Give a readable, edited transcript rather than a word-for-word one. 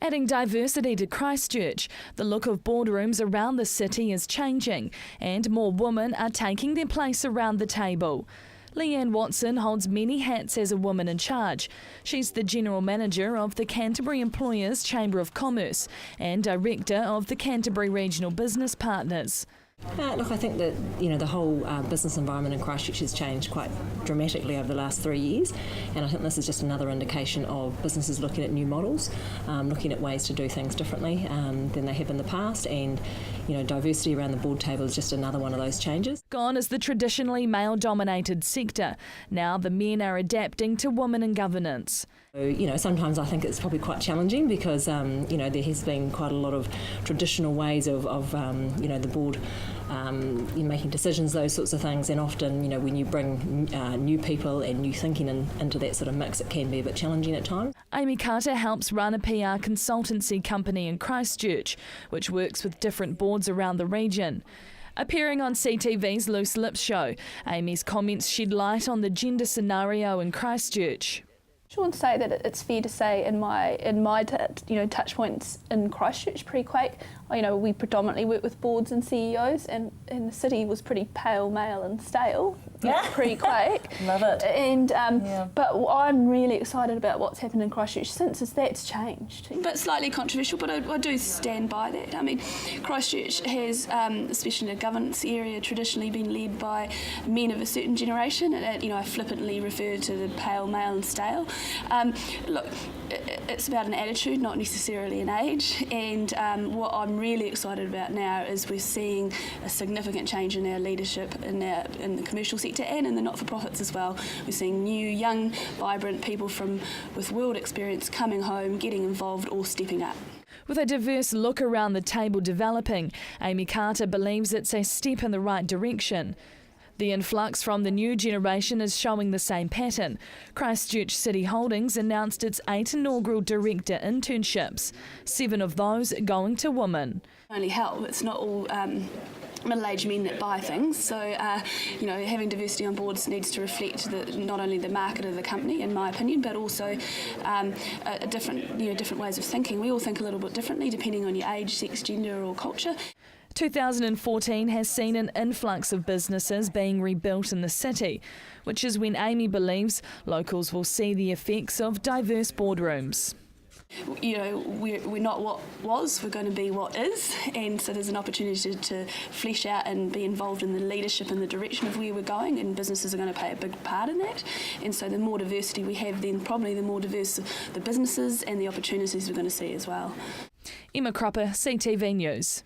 Adding diversity to Christchurch, the look of boardrooms around the city is changing and more women are taking their place around the table. Leanne Watson holds many hats as a woman in charge. She's the General Manager of the Canterbury Employers Chamber of Commerce and Director of the Canterbury Regional Business Partners. Look, I think that the whole business environment in Christchurch has changed quite dramatically over the last 3 years, and I think this is just another indication of businesses looking at new models, looking at ways to do things differently than they have in the past, and diversity around the board table is just another one of those changes. Gone is the traditionally male-dominated sector. Now the men are adapting to women in governance. Sometimes I think it's probably quite challenging because there has been quite a lot of traditional ways of the board making decisions, those sorts of things, and often when you bring new people and new thinking into that sort of mix, it can be a bit challenging at times. Amy Carter helps run a PR consultancy company in Christchurch, which works with different boards around the region. Appearing on CTV's Loose Lips show, Amy's comments shed light on the gender scenario in Christchurch. I want to say that it's fair to say in my touch points in Christchurch pre-quake, we predominantly work with boards and CEOs, and the city was pretty pale male and stale pre-quake. Love it. And but I'm really excited about what's happened in Christchurch since that's changed. But slightly controversial, but I do stand by that. I mean, Christchurch has, especially in the governance area, traditionally been led by men of a certain generation, and I flippantly refer to the pale male and stale. Look, it's about an attitude, not necessarily an age, and what I'm really excited about now is we're seeing a significant change in our leadership in the commercial sector and in the not-for-profits as well. We're seeing new, young, vibrant people with world experience coming home, getting involved or stepping up. With a diverse look around the table developing, Amy Carter believes it's a step in the right direction. The influx from the new generation is showing the same pattern. Christchurch City Holdings announced its 8 inaugural director internships, 7 of those going to women. Only help, it's not all middle-aged men that buy things, so having diversity on boards needs to reflect not only the market of the company, in my opinion, but also different ways of thinking. We all think a little bit differently depending on your age, sex, gender or culture. 2014 has seen an influx of businesses being rebuilt in the city, which is when Amy believes locals will see the effects of diverse boardrooms. We're not what was, we're going to be what is, and so there's an opportunity to flesh out and be involved in the leadership and the direction of where we're going, and businesses are going to play a big part in that. And so the more diversity we have, then probably the more diverse the businesses and the opportunities we're going to see as well. Emma Cropper, CTV News.